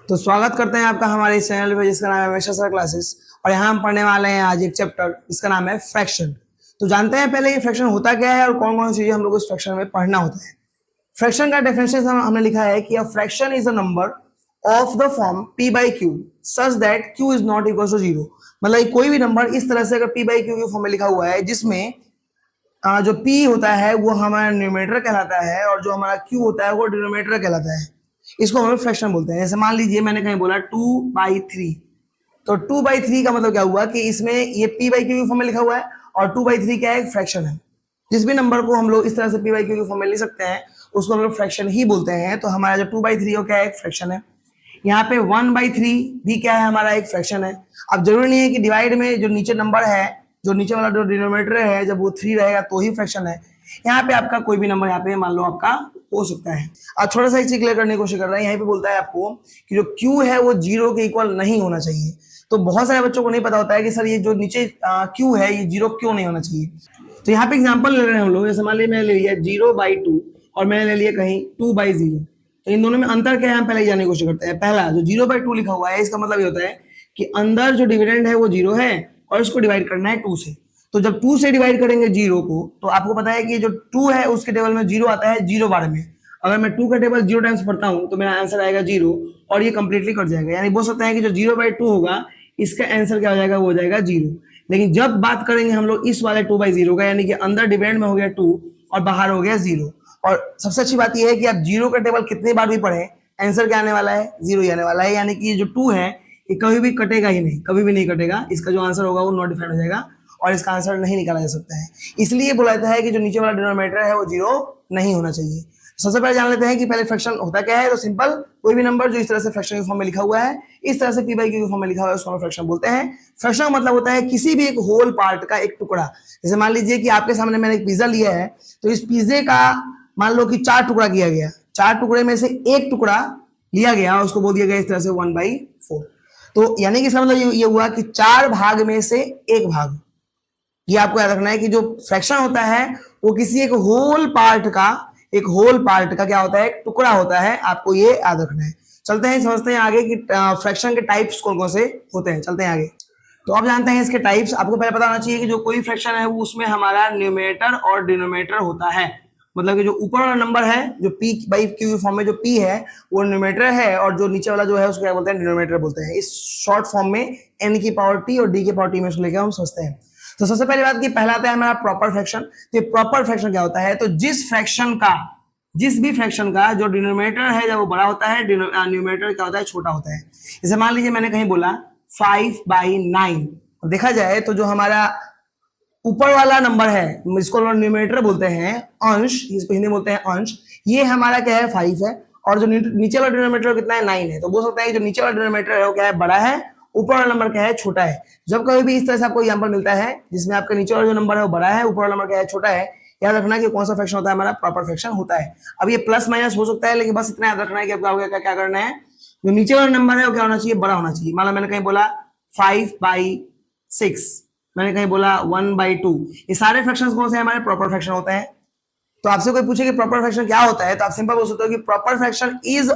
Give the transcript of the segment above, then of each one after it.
तो स्वागत करते हैं आपका हमारे इस चैनल पे जिसका नाम है हमेशा सर क्लासेस। और यहाँ हम पढ़ने वाले हैं आज एक चैप्टर जिसका नाम है फ्रैक्शन। तो जानते हैं पहले ये फ्रैक्शन होता क्या है और कौन कौन सी चीजें हम लोग इस फ्रैक्शन में पढ़ना होता है। फ्रैक्शन का डेफिनेशन हमने लिखा है कि a fraction is a number of the form p by q such that q is not equal to zero. मतलब कोई भी नंबर इस तरह से अगर p by q के फॉर्म में लिखा हुआ है जिसमें जो p होता है वो हमारा न्यूमरेटर कहलाता है और जो हमारा q होता है वो डिनोमिनेटर कहलाता है, इसको हम फ्रैक्शन बोलते हैं। जैसे मान लीजिए मैंने कहीं बोला 2/3, तो 2/3 का मतलब क्या हुआ कि इसमें ये p by q के फॉर्म में लिखा हुआ है और 2/3 क्या है, एक फ्रैक्शन है। जिस भी नंबर को हम लोग इस तरह से p by q के फॉर्म में लिख सकते हैं उसको हम लोग फ्रैक्शन ही बोलते हैं। तो हमारा जो 2/3 हो क्या है, एक फ्रैक्शन है। यहाँ पे 1/3 भी क्या है, हमारा एक फ्रैक्शन है। अब जरूरी नहीं है कि डिवाइड में जो नीचे नंबर है, जो नीचे वाला जो डिनोमिनेटर है, जब वो 3 रहेगा तो ही फ्रैक्शन है। यहाँ पे आपका कोई भी नंबर यहाँ पे मान लो आपका हो सकता है। अब थोड़ा सा एक चीज क्लियर करने की कोशिश कर रहा है। यहाँ पे बोलता है आपको कि जो Q है वो 0 के इक्वल नहीं होना चाहिए। तो बहुत सारे बच्चों को नहीं पता होता है कि सर ये जो नीचे Q है ये 0 क्यों नहीं होना चाहिए। तो यहाँ पे एग्जाम्पल ले रहे हैं हम लोग। जैसे मान लीजिए मैंने ले लिया 0/2 और मैंने ले लिया कहीं 2/0। तो इन दोनों में अंतर क्या है हम पहले जानने की कोशिश करते हैं। पहला जो 0/2 लिखा हुआ है इसका मतलब ये होता है कि अंदर जो डिविडेंड है वो 0 है और इसको डिवाइड करना है 2 से। तो जब 2 से डिवाइड करेंगे 0 को तो आपको पता है कि जो 2 है उसके टेबल में 0 आता है 0 बार में। अगर मैं 2 का टेबल 0 टाइम्स पढ़ता हूं तो मेरा आंसर आएगा 0 और ये कंप्लीटली कट जाएगा। यानी बोल सकते हैं कि जो 0/2 होगा इसका आंसर क्या हो जाएगा, वो हो जाएगा 0। लेकिन जब बात करेंगे हम लोग इस वाले 2/0 का, यानी कि अंदर डिविडेंड में हो गया 2 और बाहर हो गया 0। और सबसे अच्छी बात यह है कि आप 0 का टेबल कितनी बार भी पढ़े आंसर क्या आने वाला है, 0 ही आने वाला है। यानी कि जो 2 है ये कभी भी कटेगा ही नहीं, कभी भी नहीं कटेगा। इसका जो आंसर होगा वो नॉट डिफाइंड हो जाएगा और इसका आंसर नहीं निकाला जा सकता है। इसलिए बोला जाता है कि जो नीचे वाला डिनोमिनेटर है वो 0 नहीं होना चाहिए। सबसे पहले जान लेते हैं कि पहले फ्रैक्शन होता क्या है। तो सिंपल, कोई भी नंबर जो इस तरह से फ्रैक्शन के फॉर्म में लिखा हुआ है, इस तरह से p by q के फॉर्म में लिखा हुआ है, उसको हम फ्रैक्शन बोलते हैं। फ्रैक्शन का मतलब होता है किसी भी एक होल पार्ट का एक टुकड़ा। जैसे मान लीजिए कि आपके सामने मैंने एक पिज्जा लिया है, तो इस पिज्जे का मान लो कि 4 टुकड़ा किया गया, 4 टुकड़े में से एक टुकड़ा लिया गया, उसको बोल दिया गया इस तरह से 1/4। तो यानी कि इसका मतलब ये हुआ कि 4 भाग में से एक भाग। ये आपको याद रखना है कि जो फ्रैक्शन होता है वो किसी एक होल पार्ट का क्या होता है, एक टुकड़ा होता है। आपको ये याद रखना है। चलते हैं समझते हैं आगे कि फ्रैक्शन के टाइप्स कौन कौन से होते हैं। चलते हैं आगे। तो अब जानते हैं इसके टाइप्स। आपको पहले पता होना चाहिए कि जो कोई फ्रैक्शन है वो उसमें हमारा न्यूमरेटर और डिनोमिनेटर होता है। मतलब कि जो ऊपर वाला नंबर है जो p by q फॉर्म में जो p है वो न्यूमरेटर है और जो नीचे वाला जो है उसको क्या बोलते हैं, डिनोमिनेटर बोलते हैं। इस शॉर्ट फॉर्म में n की पावर t और d की पावर t में इसको लेकर हम सोचते हैं। तो सबसे पहली बात कि पहला आता है हमारा प्रॉपर फ्रैक्शन। तो प्रॉपर फ्रैक्शन क्या होता है, तो जिस भी फ्रैक्शन का जो डिनोमिनेटर है जब वो बड़ा होता है, न्यूमरेटर क्या होता है, छोटा होता है। जैसे मान लीजिए मैंने कहीं बोला 5/9। देखा जाए तो जो हमारा ऊपर वाला नंबर है इसको न्यूमरेटर बोलते हैं, अंश, इसको हिंदी बोलते हैं अंश। ये हमारा क्या है, 5 है और जो नीचे वाला डिनोमिनेटर कितना है, 9 है। तो बोल सकते हैं जो नीचे वाला डिनोमिनेटर है वो क्या है, बड़ा है, ऊपर वाला नंबर क्या है, छोटा है। जब कभी भी इस तरह से आपको एग्जांपल मिलता है जिसमें आपका नीचे वाला जो नंबर है वो बड़ा है, ऊपर वाला नंबर क्या है, छोटा है, याद रखना कि कौन सा फ्रैक्शन होता है, हमारा प्रॉपर फ्रैक्शन होता है। अब ये प्लस माइनस हो सकता है लेकिन बस इतना याद रखना है कि क्या होगा, क्या करना है, जो नीचे वाला नंबर है वो क्या होना चाहिए, बड़ा होना चाहिए। मान लो मैंने कहीं बोला 5/6, मैंने कहीं बोला 1/2। ये सारे फ्रैक्शंस कौन से हैं, हमारे प्रॉपर फ्रैक्शन होते हैं। तो आपसे कोई पूछे कि प्रॉपर फ्रैक्शन क्या होता है, तो आप सिंपल बोल सकते हो कि proper fraction is a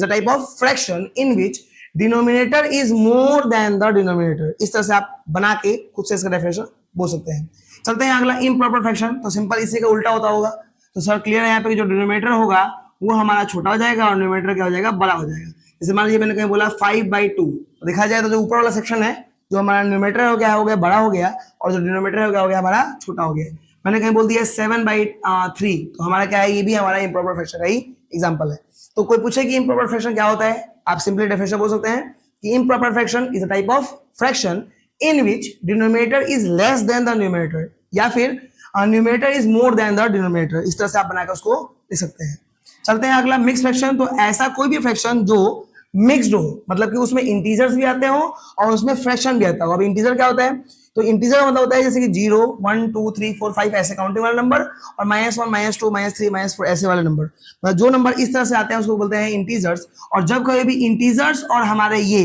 type of fraction in which denominator is more than the denominator. इस तरह से आप बना के खुद से इसका डेफिनेशन बोल सकते हैं। चलते हैं अगला, इम्प्रॉपर फ्रैक्शन। तो सिंपल इसी का उल्टा होता होगा। तो सर क्लियर है यहाँ पे जो डिनोमिनेटर होगा वो हमारा छोटा हो जाएगा और न्यूमरेटर क्या हो जाएगा, बड़ा हो जाएगा। जैसे मान लीजिए मैंने कहीं बोला 5/2। तो देखा जाए तो जो ऊपर वाला सेक्शन है जो हमारा न्यूमरेटर हो गया बड़ा हो गया और जो डिनोमिनेटर हो गया हमारा छोटा हो गया। मैंने कहीं बोल दिया 7/3। तो हमारा क्या है, ये भी हमारा इम्प्रॉपर फ्रैक्शन का ही एग्जांपल है। तो कोई पूछे कि इम्प्रॉपर फ्रैक्शन क्या होता है, आप सिंपली डेफिनेशन बोल सकते हैं कि improper fraction is a type of fraction in which denominator is less than the numerator या फिर numerator is more than the denominator. इस तरह से आप बनाकर उसको लिख सकते हैं। चलते हैं अगला, मिक्स फ्रैक्शन। तो ऐसा कोई भी फ्रैक्शन जो मिक्स्ड हो, मतलब कि उसमें इंटीजर्स भी आते हो और उसमें फ्रैक्शन भी आता हो। अब इंटीजर क्या होता है, तो इंटीजर का मतलब होता है जैसे कि 0, 1, 2, 3, 4, 5 ऐसे काउंटिंग वाले नंबर और -1, -2, -3, -4 ऐसे वाले नंबर। मतलब जो नंबर इस तरह से आते हैं उसको बोलते हैं इंटीजर्स। और जब कभी भी इंटीजर्स और हमारे ये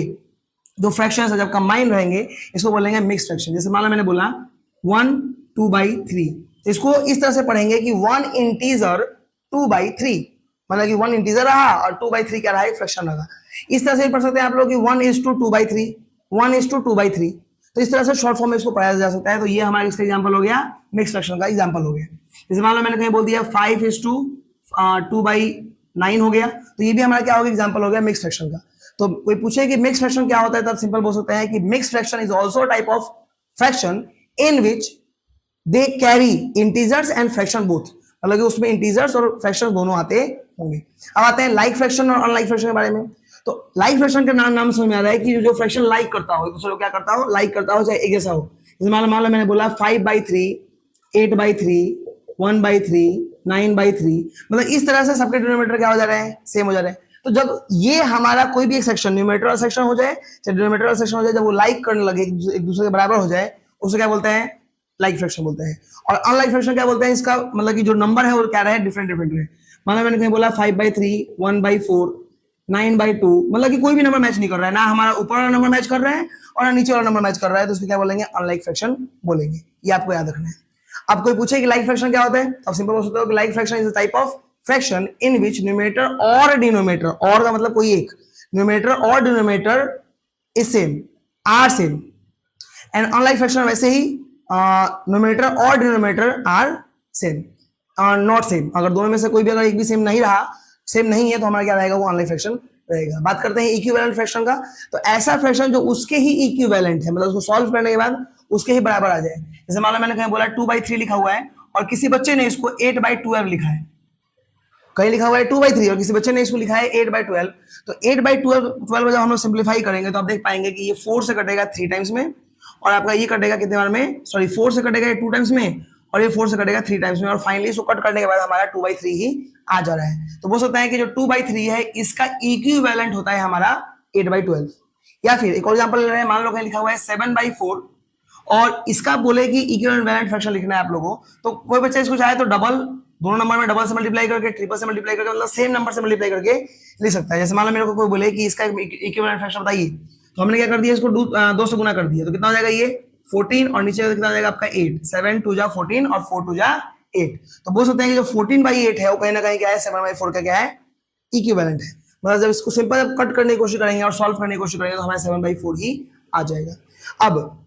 जो फ्रैक्शंस है जब कंबाइन रहेंगे इसको बोलेंगे मिक्स फ्रैक्शन। जैसे मान लो मैंने बोला 1 2/3, इसको इस तरह से पढ़ेंगे कि 1 इंटीजर 2/3। मतलब कि 1 इंटीजर रहा और 2/3 क्या रहा, एक फ्रैक्शन रहा। इस तरह से पढ़ सकते हैं आप लोग कि 1:2/3, 1:2/3। तो इस तरह से शॉर्ट फॉर्म में इसको पढ़ाया जा सकता है। तो ये हमारा इसका एग्जांपल हो गया, मिक्स फ्रैक्शन का एग्जांपल हो गया। जैसे मान लो मैंने कहीं बोल दिया 5:2/9 हो गया, तो ये भी हमारा क्या हो गया, एग्जांपल हो गया मिक्स फ्रैक्शन का। तो कोई पूछे कि मिक्स फ्रैक्शन क्या होता है, तब सिंपल बोल सकते हैं कि mix fraction is also type of fraction in which they carry integers and fraction both, मतलब कि उसमें इंटीजर्स और फ्रैक्शन दोनों आते होंगे। अब आते हैं लाइक फ्रैक्शन और अनलाइक फ्रैक्शन के बारे में। तो लाइक फ्रैक्शन का नाम समझ में आ रहा है कि जो फ्रैक्शन लाइक करता हो, दूसरे को क्या करता हो, लाइक करता हो, चाहे एक जैसा हो। जैसे मान लो मैंने बोला 5/3, 8/3, 1/3, 9/3, मतलब इस तरह से सबके डिनोमिनेटर क्या हो जा रहे हैं, सेम हो जा रहे हैं। तो जब ये हमारा कोई भी एक सेक्शन न्यूमरेटर वाला सेक्शन हो जाए, चाहे डिनोमिनेटर वाला सेक्शन हो जाए, जब वो लाइक करने लगे, एक दूसरे के बराबर हो जाए, उसे क्या बोलते हैं, लाइक फ्रैक्शन बोलते हैं। और अनलाइक फ्रैक्शन क्या बोलते हैं, इसका मतलब कि जो नंबर है वो क्या रहे, डिफरेंट डिफरेंट रहे। माना मैंने कहीं बोला 5/3, 1/4, 9/2, मतलब कि कोई भी नंबर मैच नहीं कर रहा है, ना हमारा ऊपर वाला नंबर मैच कर रहा है और ना नीचे वाला नंबर मैच कर रहा है, तो उसको क्या बोलेंगे, अनलाइक फ्रैक्शन बोलेंगे। ये आपको याद रखना है। अब कोई पूछे कि लाइक फ्रैक्शन क्या होता है, तो सिंपल बोल सकते हो कि like fraction is a type of fraction in which numerator और डिनोमिनेटर, और का मतलब कोई एक, न्यूमरेटर और denominator is same, are same. And unlike fraction वैसे ही न्यूमरेटर और denominator are same, not same. अगर दोनों में से कोई भी अगर एक भी सेम नहीं रहा, सेम नहीं है, तो हमारा क्या रहेगा, वो अनलाइक फ्रैक्शन रहेगा। बात करते हैं इक्विवेलेंट फ्रैक्शन का। तो ऐसा फ्रैक्शन जो उसके ही इक्विवेलेंट है, मतलब उसको सॉल्व करने के बाद उसके ही बराबर आ जाए। जैसे मान लो मैंने कहीं बोला 2/3 लिखा हुआ है और किसी बच्चे ने इसको 8/12 लिखा है, कहीं लिखा हुआ है 2/3 और किसी बच्चे ने इसको लिखा है 8/12। तो 8/12 जब हम लोग सिंप्लीफाई करेंगे तो आप देख पाएंगे कि ये 4 से कटेगा 3 टाइम्स में, और आपका ये कटेगा कितने बार में, सॉरी 4 से कटेगा 2 टाइम्स में, और ये 4 से कटेगा 3 टाइम्स में, और फाइनली इसको कट करने के बाद हमारा 2/3 ही आ जा रहा है। तो बोल सकता है कि जो 2/3 है इसका इक्विवेलेंट होता है हमारा 8/12। या फिर एक और एग्जांपल ले रहे हैं, मान लो कहीं लिखा हुआ है 7/4 और इसका बोले कि इक्विवेलेंट फ्रैक्शन लिखना है आप लोगों को, तो कोई बच्चा इसको चाहे तो डबल, दोनों नंबर में डबल से मल्टीप्लाई करके, ट्रिपल से मल्टीप्लाई करके, मतलब सेम नंबर से मल्टीप्लाई करके लिख सकता है। जैसे मान लो मेरे को कोई बोले कि इसका इक्विवेलेंट फ्रैक्शन बताइए, तो हमने क्या कर दिया, इसको 2 से गुना कर दिया, तो कितना हो जाएगा, ये 14 और नीचे कितना हो जाएगा आपका 8, 7 2 जा 14 और 4 2 जा 8। तो बोल सकते हैं कि जो 14/8 है वो कहीं ना कहीं क्या है, 7/4 का क्या है, इक्विवेलेंट है। मतलब जब इसको सिंपल कट करने की कोशिश करेंगे और सॉल्व करने की कोशिश करेंगे तो हमारे 7/4 ही आ जाएगा। अब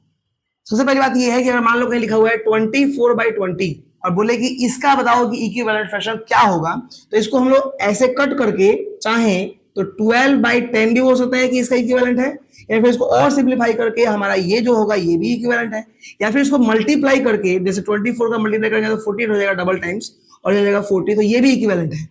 सबसे पहली बात ये है कि अगर मान लो कहीं लिखा हुआ है 24/20 और बोले कि इसका बताओ कि इक्विवेलेंट फ्रैक्शन क्या होगा, तो इसको हम लोग ऐसे कट करके चाहें तो 12/10 भी हो सकता है कि इसका इक्विवेलेंट है, या फिर इसको और सिंप्लीफाई करके हमारा ये जो होगा ये भी इक्विवेलेंट है, या फिर इसको मल्टीप्लाई करके, जैसे 24 का मल्टीप्लाई करेंगे तो 14 हो जाएगा डबल टाइम्स और हो जाएगा 40, तो ये भी इक्विवेलेंट है।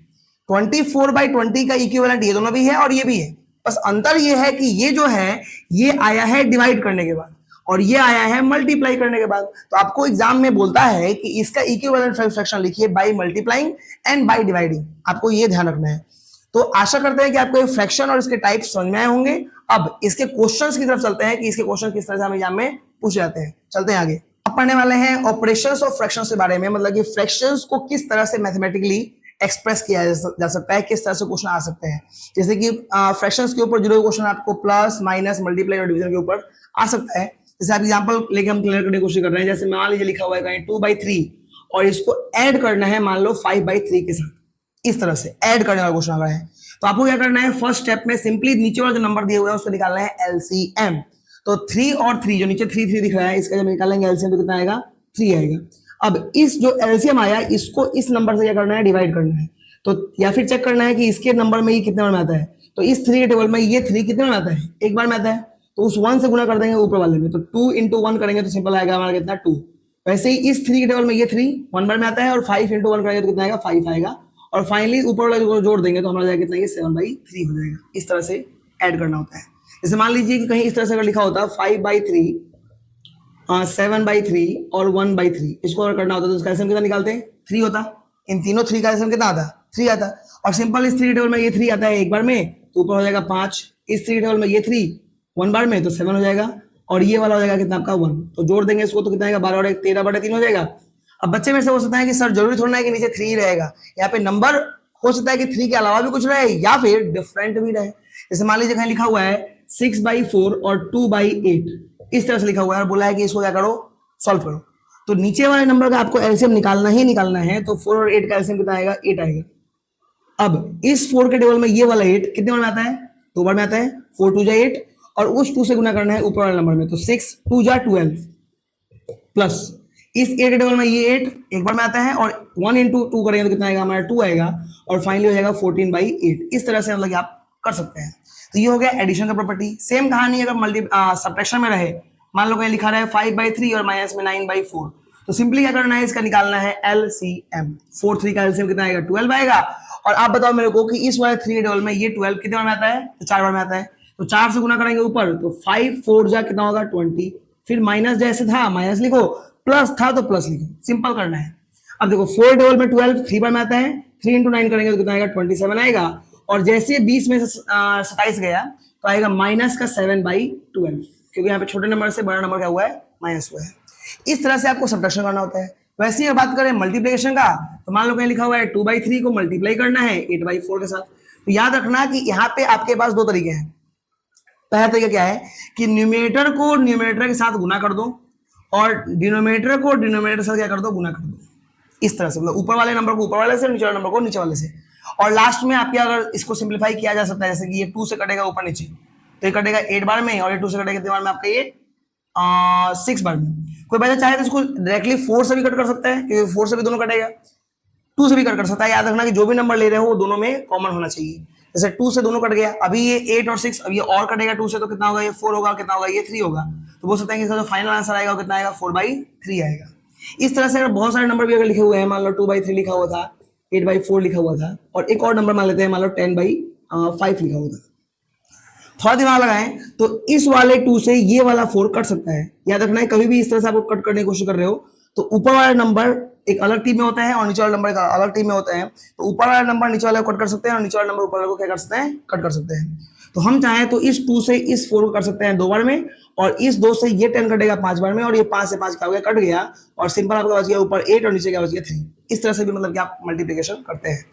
24/20 का इक्विवेलेंट ये दोनों भी है और ये भी है, बस अंतर ये है कि ये जो है ये आया है डिवाइड करने के बाद और ये आया है मल्टीप्लाई करने के बाद। तो आपको एग्जाम में बोलता है कि इसका इक्विवेलेंट फ्रैक्शन लिखिए by multiplying and by dividing, आपको ये ध्यान रखना है। तो आशा करते हैं कि आपको ये फ्रैक्शन और इसके टाइप समझ में आए होंगे। अब इसके क्वेश्चंस की तरफ चलते हैं कि इसके क्वेश्चन किस तरह से हमें एग्जाम में पूछे जाते हैं। चलते हैं आगे। अब पढ़ने वाले हैं ऑपरेशंस ऑफ फ्रैक्शंस के बारे में, मतलब कि फ्रैक्शंस को किस तरह से मैथमेटिकली एक्सप्रेस किया जा सकता है, किस तरह से क्वेश्चन आ सकते हैं। जैसे कि फ्रैक्शंस के ऊपर जो क्वेश्चन आपको प्लस माइनस मल्टीप्लाई और डिवीजन के ऊपर आ सकता है। जैसे आप एग्जांपल लेके हम क्लियर करने की कोशिश कर रहे हैं। जैसे मान लीजिए लिखा हुआ है कहीं 2/3 और इसको ऐड करना है मान लो 5/3 के साथ, इस तरह से ऐड करने वाला क्वेश्चन आ रहा है। तो आपको क्या करना है, फर्स्ट स्टेप में सिंपली नीचे वाला जो नंबर दिया हुआ है उसको निकालना है एलसीएम। तो 3 और 3 जो नीचे 3 दिख रहा है, इसका जब निकालेंगे एलसीएम तो कितना आएगा, 3 आएगा। अब इस जो एलसीएम आया इसको इस नंबर से क्या करना है, डिवाइड करना है। तो या फिर चेक करना है कि इसके नंबर में ये कितने बार में आता है। तो इस 3 के टेबल में ये 3 कितने बार में आता है, एक बार में आता है, तो उस 1 से गुना कर देंगे ऊपर वाले में। तो 2 × 1 करेंगे तो सिंपल आएगा हमारा कितना, 2। वैसे ही इस 3 के टेबल में ये 3 1 बार में आता है और 5 × 1 करेंगे तो कितना आएगा, 5 आएगा। और फाइनली ऊपर वाला जो जोड़ देंगे तो हमारा जाएगा कितना, ये 7/3 हो जाएगा। इस तरह से ऐड करना होता है। जैसे मान लीजिए कि कहीं इस तरह से अगर लिखा होता 5/3 7/3 और 1/3, इसको अगर करना होता तो इसका एलसीएम कितना निकालते हैं, 3 होता। इन तीनों 3 का एलसीएम कितना आता, 3 आता। और सिंपल इस 3 टेबल में ये 3 आता है एक बार में तो ऊपर हो जाएगा 5, इस 3 टेबल में ये 3 1 बार में तो 7 हो जाएगा, और ये वाला हो जाएगा कितना आपका 1। तो जोड़ देंगे इसको तो कितना आएगा, 12 और 1 13/3 हो जाएगा। अब बच्चे में से हो सकता है कि सर जरूरी थोड़ा है कि नीचे 3 रहेगा, यहाँ पे नंबर हो सकता है कि 3 के अलावा भी कुछ रहे या फिर डिफरेंट भी रहे। जैसे मान लीजिए कहीं लिखा हुआ है 6/4 और 2/8, इस तरह से लिखा हुआ है और बोला है कि इसको क्या करो, सॉल्व करो। तो नीचे वाले नंबर का आपको एलसीएम निकालना ही निकालना है। तो 4 और 8 का एलसीएम कितना आएगा, 8 आएगा। अब इस 4 के टेबल में ये वाला 8 कितने बार में आता है? 2 बार में आता है। 4 2 जा 8 और उस 2 से गुना करना है ऊपर वाले नंबर में, तो 6 2 जा 12 प्लस इस 8 के टेबल में ये 8 एक बार में आता है और 1 इंटू 2 करेंगे तो कितना आएगा हमारा? 2 आएगा और फाइनली हो जाएगा 14/8। इस तरह से मतलब आप कर सकते हैं। तो ये हो गया एडिशन का प्रॉपर्टी। सेम कहानी अगर सब्ट्रैक्शन में रहे, मान लो कहीं लिखा रहा है 5/3 और माइनस में 9/4, तो सिंपली क्या करना है, इसका निकालना है एलसीएम। 4 3 का एलसीएम कितना आएगा? 12 आएगा। और आप बताओ मेरे को कि इस वाले 3 टेबल में ये 12 कितने बार में आता है? तो 4 बार में आता है। तो 4 से गुना करेंगे ऊपर, तो 5 4 जा कितना होगा? 20। फिर माइनस जैसे था माइनस लिखो, प्लस था तो प्लस लिखो, सिंपल करना है। अब देखो 4 टेबल में 12 3 बार में आता है, 3 इंटू 9 करेंगे तो कितना आएगा? 27 आएगा। और जैसे 20 में से 27 गया तो आएगा माइनस का 7/12, क्योंकि यहाँ पे छोटे नंबर से बड़ा नंबर क्या हुआ है? माइनस हुआ है। इस तरह से आपको सब्ट्रैक्शन करना होता है। वैसे ही बात करें मल्टीप्लिकेशन का, तो मान लो कहीं लिखा हुआ है 2/3 को मल्टीप्लाई करना है 8/4 के साथ। तो याद रखना कि यहाँ पे आपके पास दो तरीके हैं। पहला तरीका क्या है कि न्यूमरेटर को न्यूमरेटर के साथ गुना कर दो और डिनोमिनेटर को डिनोमिनेटर से क्या कर दो? गुना कर दो। इस तरह से, मतलब ऊपर वाले नंबर को ऊपर वाले से, नीचे वाले नंबर को नीचे वाले से। और लास्ट में आपके अगर इसको सिंप्लीफाई किया जा सकता है, जैसे कि ये 2 से कटेगा ऊपर नीचे, तो ये कटेगा 8 बार में, और ये 2 से कटेगा कितने बार में? आपका ये 6 बार में। कोई बच्चा चाहे तो इसको डायरेक्टली 4 से भी कट कर सकता है, क्योंकि 4 से भी दोनों कटेगा, 2 से भी कट कर सकता है। याद रखना कि जो भी नंबर ले रहे हो वो दोनों में कॉमन होना चाहिए। जैसे 2 से दोनों कट गया, अभी ये 8 और 6, अब ये और कटेगा 2 से, तो कितना होगा? ये 4 होगा, कितना होगा? ये 3 होगा। तो बोल सकते हैं कि इसका जो फाइनल आंसर आएगा वो कितना आएगा? 4/3 आएगा। इस तरह से अगर बहुत सारे नंबर भी अगर लिखे हुए हैं, मान लो 2/3 लिखा हुआ था, 8/4 लिखा हुआ था, और एक और नंबर मान लेते हैं, मान लो 10/5 लिखा हुआ था, थोड़ा दिमाग लगाएं तो इस वाले 2 से ये वाला 4 कट सकता है। याद रखना है कभी भी इस तरह से आप कट करने की कोशिश कर रहे हो तो ऊपर वाला नंबर एक अलग टीम में होता है और नीचे वाला नंबर एक अलग टीम में होता है। तो ऊपर वाला नंबर नीचे वाले को कट कर सकते हैं और नीचे वाला नंबर ऊपर वाले को क्या कर सकते हैं? कट कर सकते हैं। तो हम चाहें तो इस 2 से इस 4 को कर सकते हैं 2 बार में, और इस 2 से ये 10 कटेगा 5 बार में, और ये 5 से 5 का हो गया, कट गया, और सिंपल आपका बच गया ऊपर 8 और नीचे क्या बच गया? 3। इस तरह से भी मतलब कि आप मल्टीप्लिकेशन करते हैं।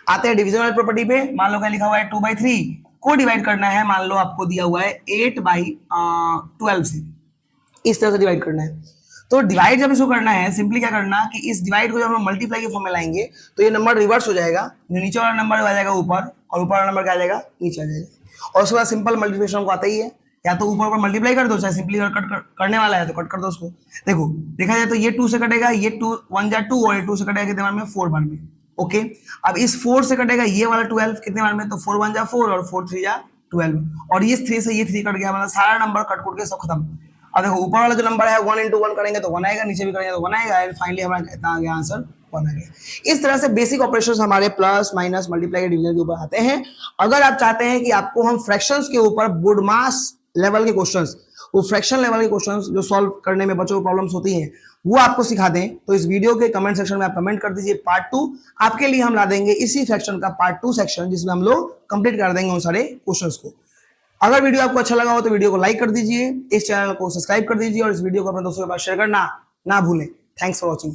आते हैं डिवीजन वाली प्रॉपर्टी पे। मान लो क्या लिखा हुआ है 2/3 को डिवाइड करना है, मान लो आपको दिया हुआ है 8/12 से, इस तरह से डिवाइड करना है। तो डिवाइड जब इसको करना है, सिंपली क्या करना कि इस डिवाइड को जब हम मल्टीप्लाई के फॉर्म में लाएंगे तो ये नंबर रिवर्स हो जाएगा, नीचे वाला नंबर आ जाएगा ऊपर और ऊपर वाला नंबर क्या आ जाएगा? नीचे आ जाएगा। और उसके बाद सिंपल मल्टीप्लिकेशन को आता ही है, या तो ऊपर ऊपर मल्टीप्लाई कर दो, चाहे सिंपली करने वाला है तो कट कर दो उसको। देखो देखा जाए तो ये 2 से कटेगा, ये 2 1 जा 2, और ये 2 से कटेगा कितने बार में? 4 बार में। ओके, अब इस 4 से कटेगा ये वाला 12 कितने बार में? तो 4 1 जा 4 और 4 3 जा 12, और ये 3 से ये 3 कट गया, मतलब सारा नंबर कट कट के सब खत्म। अब देखो ऊपर वाला जो नंबर है 1 इंटू 1 करेंगे तो 1 आएगा, नीचे भी करेंगे तो 1 आएगा, एंड फाइनली हमारा कितना आ गया? आंसर 1 आ गया। इस तरह से बेसिक ऑपरेशंस हमारे प्लस माइनस मल्टीप्लाई डिवीजन के ऊपर आते हैं। अगर आप चाहते हैं कि आपको हम फ्रैक्शंस के ऊपर गुड मास लेवल के क्वेश्चंस, वो फ्रैक्शन लेवल के क्वेश्चंस जो सॉल्व करने में बच्चों को प्रॉब्लम्स होती हैं, वो आपको सिखा दें, तो इस वीडियो के कमेंट सेक्शन में आप कमेंट कर दीजिए पार्ट 2। आपके लिए हम ला देंगे इसी फ्रैक्शन का पार्ट 2 सेक्शन, जिसमें हम लोग कंप्लीट कर देंगे उन सारे क्वेश्चंस को। अगर वीडियो आपको अच्छा लगा हो तो वीडियो को लाइक कर दीजिए, इस चैनल को सब्सक्राइब कर दीजिए, और इस वीडियो को अपने दोस्तों के पास शेयर करना ना भूलें। Thanks for watching.